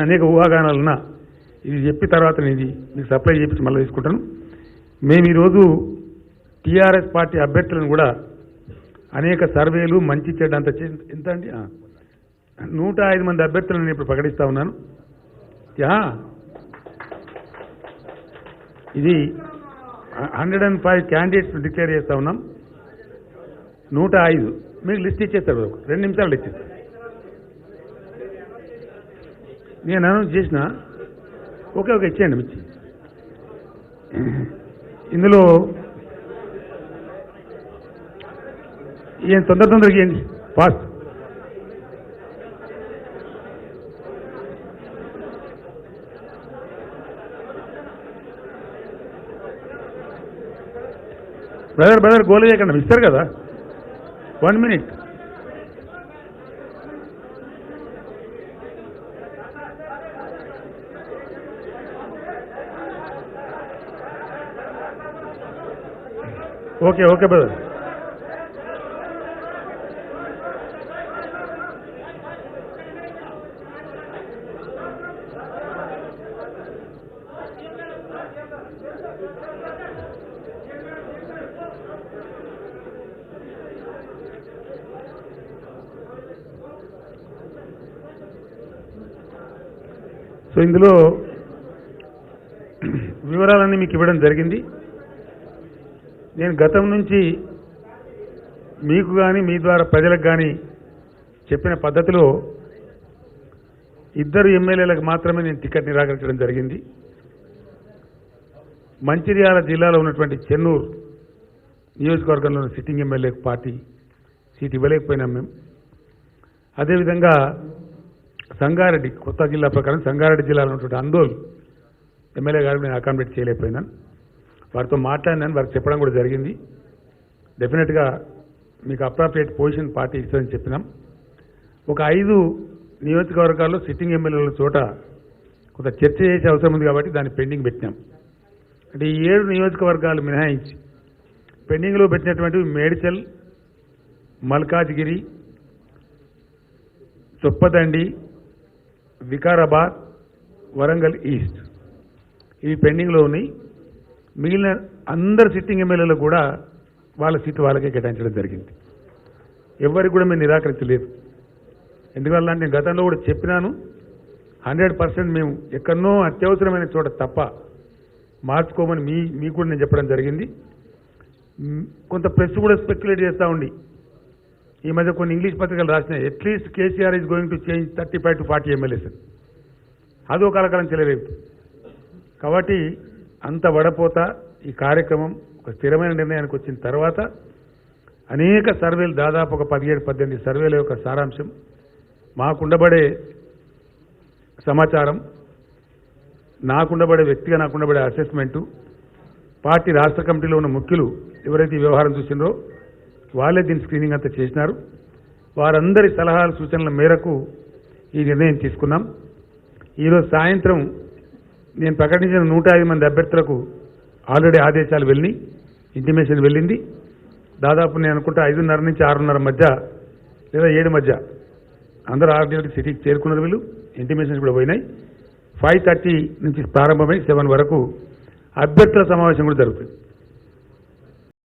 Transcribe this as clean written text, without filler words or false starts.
అనేక ఊహాగానాలున్నా ఇది చెప్పి తర్వాత నేను ఇది మీకు సప్లై చేయించి మళ్ళీ తీసుకుంటాను. మేము ఈరోజు టీఆర్ఎస్ పార్టీ అభ్యర్థులను కూడా అనేక సర్వేలు మంచి చెడ్డ అంత ఎంత అండి 105 మంది అభ్యర్థులను నేను ఇప్పుడు ప్రకటిస్తూ ఉన్నాను. ఇది 105 క్యాండిడేట్స్ డిక్లేర్ చేస్తూ ఉన్నాం. 105 మీకు లిస్ట్ ఇచ్చేస్తారు, 2 నిమిషాలు ఇచ్చేస్తారు. నేను అనౌన్స్ చేసిన ఓకే ఇచ్చేయండి మిచ్చి. ఇందులో ఏం తొందరగా ఇవ్వండి ఫాస్ట్. బ్రదర్ గోల్ చేయకుండా ఇస్తారు కదా, 1 minute. Okay brother. సో ఇందులో వివరాలన్నీ మీకు ఇవ్వడం జరిగింది. నేను గతం నుంచి మీకు కానీ మీ ద్వారా ప్రజలకు కానీ చెప్పిన పద్ధతిలో 2 ఎమ్మెల్యేలకు మాత్రమే నేను టికెట్ నిరాకరించడం జరిగింది. మంచిర్యాల జిల్లాలో ఉన్నటువంటి చెన్నూరు నియోజకవర్గంలో సిట్టింగ్ ఎమ్మెల్యేకు పార్టీ సీట్ ఇవ్వలేకపోయినాం మేము. అదేవిధంగా సంగారెడ్డి కొత్త జిల్లా ప్రకారం సంగారెడ్డి జిల్లాలో ఉన్నటువంటి అందోల్ ఎమ్మెల్యే గారికి నేను అకామిడేట్ చేయలేకపోయినాను. వారితో మాట్లాడినాను, వారికి చెప్పడం కూడా జరిగింది. డెఫినెట్గా మీకు అప్రాప్రియేట్ పొజిషన్ పార్టీ ఇస్తుందని చెప్పినాం. ఒక 5 నియోజకవర్గాల్లో సిట్టింగ్ ఎమ్మెల్యేల చోట కొంత చర్చ చేసే అవసరం ఉంది కాబట్టి దాన్ని పెండింగ్ పెట్టినాం. అంటే ఈ 7 నియోజకవర్గాలు మినహాయించి పెండింగ్లో పెట్టినటువంటివి మేడ్చల్, మల్కాజ్గిరి, చొప్పదండి, వికారాబాద్, వరంగల్ ఈస్ట్ ఇవి పెండింగ్లో ఉన్నాయి. మిగిలిన అందరు సిట్టింగ్ ఎమ్మెల్యేలు కూడా వాళ్ళ సీటు వాళ్ళకే కేటాయించడం జరిగింది. ఎవరికి కూడా మేము నిరాకరించలేదు. ఎందువల్ల అంటే నేను గతంలో కూడా చెప్పినాను, 100% మేము ఎక్కడనో అత్యవసరమైన చోట తప్ప మార్చుకోమని మీకు కూడా నేను చెప్పడం జరిగింది. కొంత ప్రెస్ కూడా స్పెక్యులేట్ చేస్తూ ఉండి ఈ మధ్య కొన్ని ఇంగ్లీష్ పత్రికలు రాసినాయి, at least KCR is going to change 35 to 40 MLAs. అదో కలకాలం చెలరేపు. కాబట్టి అంత వడపోత ఈ కార్యక్రమం ఒక స్థిరమైన నిర్ణయానికి వచ్చిన తర్వాత అనేక సర్వేలు, దాదాపు ఒక 17-18 సర్వేల యొక్క సారాంశం, మాకుండబడే సమాచారం, నాకుండబడే వ్యక్తిగా నాకుండబడే అసెస్మెంటు, పార్టీ రాష్ట్ర కమిటీలో ఉన్న ముఖ్యులు ఎవరైతే ఈ వ్యవహారం చూసినారో వాళ్ళే దీని స్క్రీనింగ్ అంతా చేసినారు. వారందరి సలహాలు సూచనల మేరకు ఈ నిర్ణయం తీసుకున్నాం. ఈరోజు సాయంత్రం నేను ప్రకటించిన 105 మంది అభ్యర్థులకు ఆల్రెడీ ఆదేశాలు వెళ్ళి ఇంటిమేషన్ వెళ్ళింది. దాదాపు నేను అనుకుంటా 5:30 నుంచి 6:30 మధ్య లేదా 7 మధ్య అందరూ 6 సిటీకి చేరుకున్నారు. వీళ్ళు ఇంటిమేషన్స్ కూడా పోయినాయి. 5:30 నుంచి ప్రారంభమై 7 వరకు అభ్యర్థుల సమావేశం కూడా జరుగుతుంది.